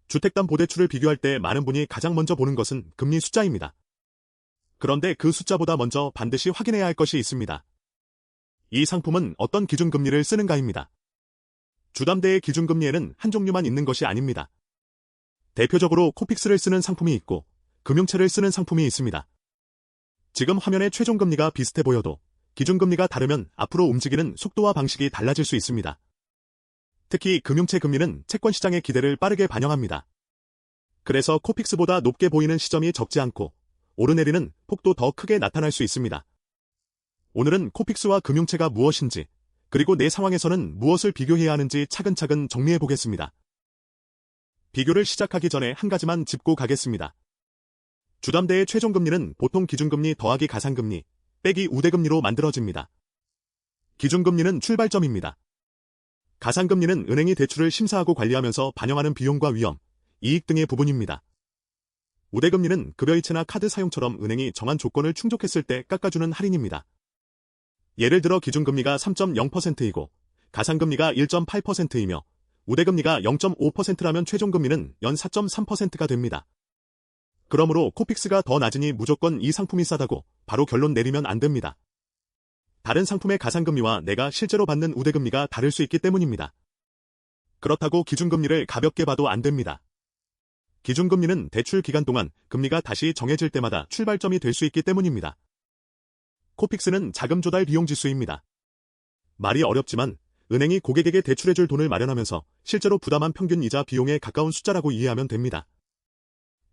주택담보대출을 비교할 때 많은 분이 가장 먼저 보는 것은 금리 숫자입니다. 그런데 그 숫자보다 먼저 반드시 확인해야 할 것이 있습니다. 이 상품은 어떤 기준금리를 쓰는가입니다. 주담대의 기준금리에는 한 종류만 있는 것이 아닙니다. 대표적으로 코픽스를 쓰는 상품이 있고 금융채를 쓰는 상품이 있습니다. 지금 화면의 최종금리가 비슷해 보여도 기준금리가 다르면 앞으로 움직이는 속도와 방식이 달라질 수 있습니다. 특히 금융채 금리는 채권시장의 기대를 빠르게 반영합니다. 그래서 코픽스보다 높게 보이는 시점이 적지 않고 오르내리는 폭도 더 크게 나타날 수 있습니다. 오늘은 코픽스와 금융채가 무엇인지, 그리고 내 상황에서는 무엇을 비교해야 하는지 차근차근 정리해 보겠습니다. 비교를 시작하기 전에 한 가지만 짚고 가겠습니다. 주담대의 최종금리는 보통 기준금리 더하기 가산금리, 빼기 우대금리로 만들어집니다. 기준금리는 출발점입니다. 가산금리는 은행이 대출을 심사하고 관리하면서 반영하는 비용과 위험, 이익 등의 부분입니다. 우대금리는 급여이체나 카드 사용처럼 은행이 정한 조건을 충족했을 때 깎아주는 할인입니다. 예를 들어 기준금리가 3.0%이고 가산금리가 1.8%이며 우대금리가 0.5%라면 최종금리는 연 4.3%가 됩니다. 그러므로 코픽스가 더 낮으니 무조건 이 상품이 싸다고 바로 결론 내리면 안 됩니다. 다른 상품의 가산금리와 내가 실제로 받는 우대금리가 다를 수 있기 때문입니다. 그렇다고 기준금리를 가볍게 봐도 안 됩니다. 기준금리는 대출 기간 동안 금리가 다시 정해질 때마다 출발점이 될 수 있기 때문입니다. 코픽스는 자금 조달 비용 지수입니다. 말이 어렵지만 은행이 고객에게 대출해줄 돈을 마련하면서 실제로 부담한 평균 이자 비용에 가까운 숫자라고 이해하면 됩니다.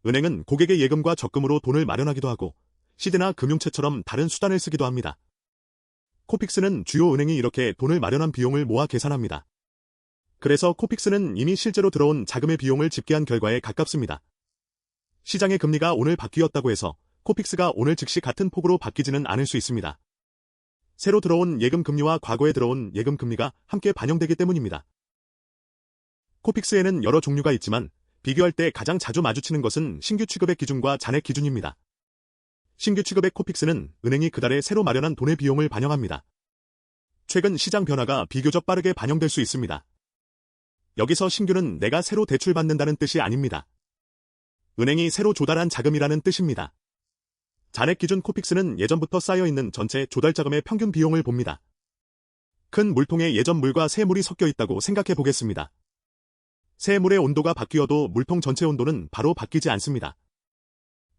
은행은 고객의 예금과 적금으로 돈을 마련하기도 하고 시드나 금융채처럼 다른 수단을 쓰기도 합니다. 코픽스는 주요 은행이 이렇게 돈을 마련한 비용을 모아 계산합니다. 그래서 코픽스는 이미 실제로 들어온 자금의 비용을 집계한 결과에 가깝습니다. 시장의 금리가 오늘 바뀌었다고 해서 코픽스가 오늘 즉시 같은 폭으로 바뀌지는 않을 수 있습니다. 새로 들어온 예금 금리와 과거에 들어온 예금 금리가 함께 반영되기 때문입니다. 코픽스에는 여러 종류가 있지만 비교할 때 가장 자주 마주치는 것은 신규 취급액 기준과 잔액 기준입니다. 신규 취급액 코픽스는 은행이 그달에 새로 마련한 돈의 비용을 반영합니다. 최근 시장 변화가 비교적 빠르게 반영될 수 있습니다. 여기서 신규는 내가 새로 대출받는다는 뜻이 아닙니다. 은행이 새로 조달한 자금이라는 뜻입니다. 잔액 기준 코픽스는 예전부터 쌓여있는 전체 조달 자금의 평균 비용을 봅니다. 큰 물통에 예전 물과 새 물이 섞여 있다고 생각해 보겠습니다. 새 물의 온도가 바뀌어도 물통 전체 온도는 바로 바뀌지 않습니다.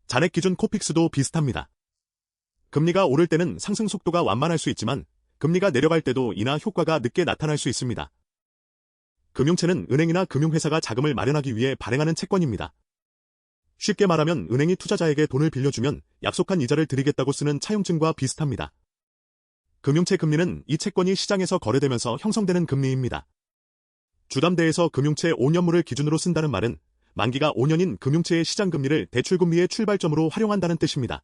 잔액 기준 코픽스도 비슷합니다. 금리가 오를 때는 상승 속도가 완만할 수 있지만 금리가 내려갈 때도 이나 효과가 늦게 나타날 수 있습니다. 금융채는 은행이나 금융회사가 자금을 마련하기 위해 발행하는 채권입니다. 쉽게 말하면 은행이 투자자에게 돈을 빌려주면 약속한 이자를 드리겠다고 쓰는 차용증과 비슷합니다. 금융채 금리는 이 채권이 시장에서 거래되면서 형성되는 금리입니다. 주담대에서 금융채 5년물을 기준으로 쓴다는 말은 만기가 5년인 금융채의 시장 금리를 대출 금리의 출발점으로 활용한다는 뜻입니다.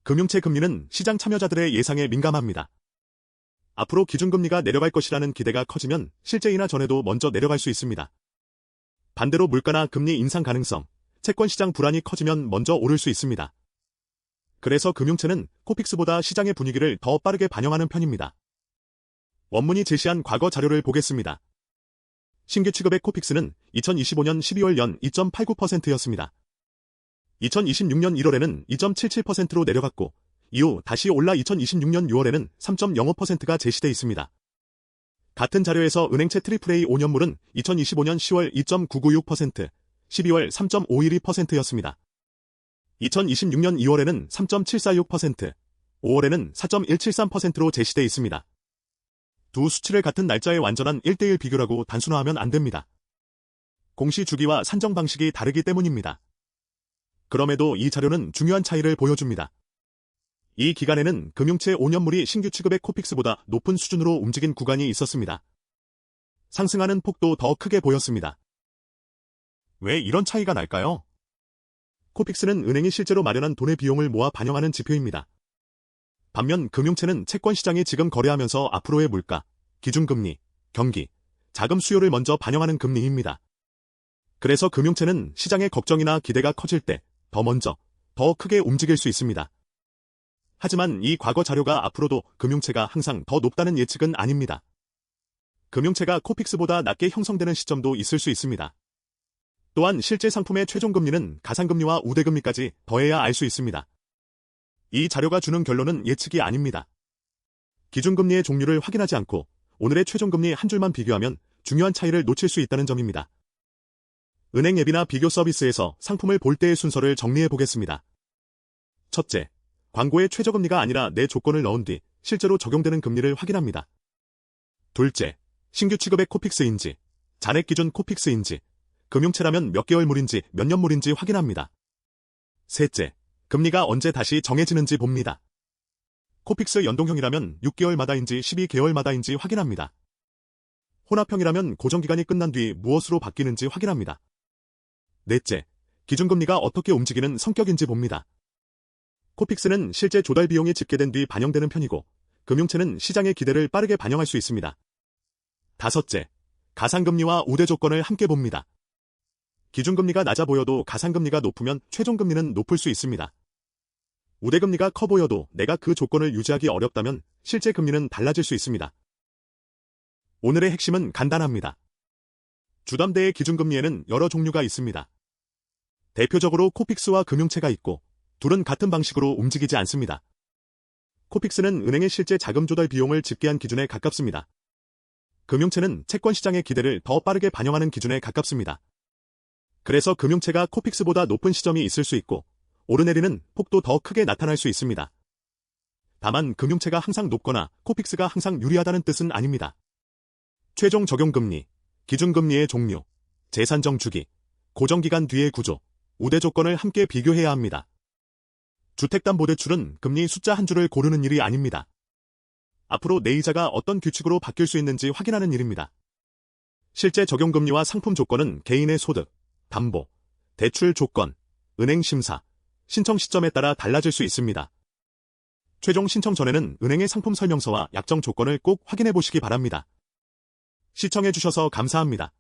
금융채 금리는 시장 참여자들의 예상에 민감합니다. 앞으로 기준금리가 내려갈 것이라는 기대가 커지면 실제이나 전에도 먼저 내려갈 수 있습니다. 반대로 물가나 금리 인상 가능성, 채권시장 불안이 커지면 먼저 오를 수 있습니다. 그래서 금융채는 코픽스보다 시장의 분위기를 더 빠르게 반영하는 편입니다. 원문이 제시한 과거 자료를 보겠습니다. 신규 취급액 코픽스는 2025년 12월 연 2.89%였습니다. 2026년 1월에는 2.77%로 내려갔고 이후 다시 올라 2026년 6월에는 3.05%가 제시돼 있습니다. 같은 자료에서 은행채 AAA 5년물은 2025년 10월 2.996%, 12월 3.512%였습니다. 2026년 2월에는 3.746%, 5월에는 4.173%로 제시돼 있습니다. 두 수치를 같은 날짜의 완전한 1:1 비교라고 단순화하면 안 됩니다. 공시 주기와 산정 방식이 다르기 때문입니다. 그럼에도 이 자료는 중요한 차이를 보여줍니다. 이 기간에는 금융채 5년물이 신규 취급액 코픽스보다 높은 수준으로 움직인 구간이 있었습니다. 상승하는 폭도 더 크게 보였습니다. 왜 이런 차이가 날까요? 코픽스는 은행이 실제로 마련한 돈의 비용을 모아 반영하는 지표입니다. 반면 금융채는 채권시장이 지금 거래하면서 앞으로의 물가, 기준금리, 경기, 자금 수요를 먼저 반영하는 금리입니다. 그래서 금융채는 시장의 걱정이나 기대가 커질 때 더 먼저, 더 크게 움직일 수 있습니다. 하지만 이 과거 자료가 앞으로도 금융채가 항상 더 높다는 예측은 아닙니다. 금융채가 코픽스보다 낮게 형성되는 시점도 있을 수 있습니다. 또한 실제 상품의 최종금리는 가상금리와 우대금리까지 더해야 알 수 있습니다. 이 자료가 주는 결론은 예측이 아닙니다. 기준금리의 종류를 확인하지 않고 오늘의 최종금리 한 줄만 비교하면 중요한 차이를 놓칠 수 있다는 점입니다. 은행 앱이나 비교 서비스에서 상품을 볼 때의 순서를 정리해 보겠습니다. 첫째, 광고의 최저금리가 아니라 내 조건을 넣은 뒤 실제로 적용되는 금리를 확인합니다. 둘째, 신규 취급의 코픽스인지, 잔액 기준 코픽스인지, 금융채라면 몇 개월물인지 몇 년물인지 확인합니다. 셋째, 금리가 언제 다시 정해지는지 봅니다. 코픽스 연동형이라면 6개월마다인지 12개월마다인지 확인합니다. 혼합형이라면 고정기간이 끝난 뒤 무엇으로 바뀌는지 확인합니다. 넷째, 기준금리가 어떻게 움직이는 성격인지 봅니다. 코픽스는 실제 조달 비용이 집계된 뒤 반영되는 편이고, 금융채는 시장의 기대를 빠르게 반영할 수 있습니다. 다섯째, 가상금리와 우대 조건을 함께 봅니다. 기준금리가 낮아 보여도 가상금리가 높으면 최종금리는 높을 수 있습니다. 우대금리가 커 보여도 내가 그 조건을 유지하기 어렵다면 실제 금리는 달라질 수 있습니다. 오늘의 핵심은 간단합니다. 주담대의 기준금리에는 여러 종류가 있습니다. 대표적으로 코픽스와 금융채가 있고 둘은 같은 방식으로 움직이지 않습니다. 코픽스는 은행의 실제 자금 조달 비용을 집계한 기준에 가깝습니다. 금융채는 채권 시장의 기대를 더 빠르게 반영하는 기준에 가깝습니다. 그래서 금융채가 코픽스보다 높은 시점이 있을 수 있고 오르내리는 폭도 더 크게 나타날 수 있습니다. 다만 금융채가 항상 높거나 코픽스가 항상 유리하다는 뜻은 아닙니다. 최종 적용금리, 기준금리의 종류, 재산정 주기, 고정기간 뒤의 구조, 우대 조건을 함께 비교해야 합니다. 주택담보대출은 금리 숫자 한 줄을 고르는 일이 아닙니다. 앞으로 내 이자가 어떤 규칙으로 바뀔 수 있는지 확인하는 일입니다. 실제 적용금리와 상품 조건은 개인의 소득, 담보, 대출 조건, 은행 심사, 신청 시점에 따라 달라질 수 있습니다. 최종 신청 전에는 은행의 상품 설명서와 약정 조건을 꼭 확인해 보시기 바랍니다. 시청해주셔서 감사합니다.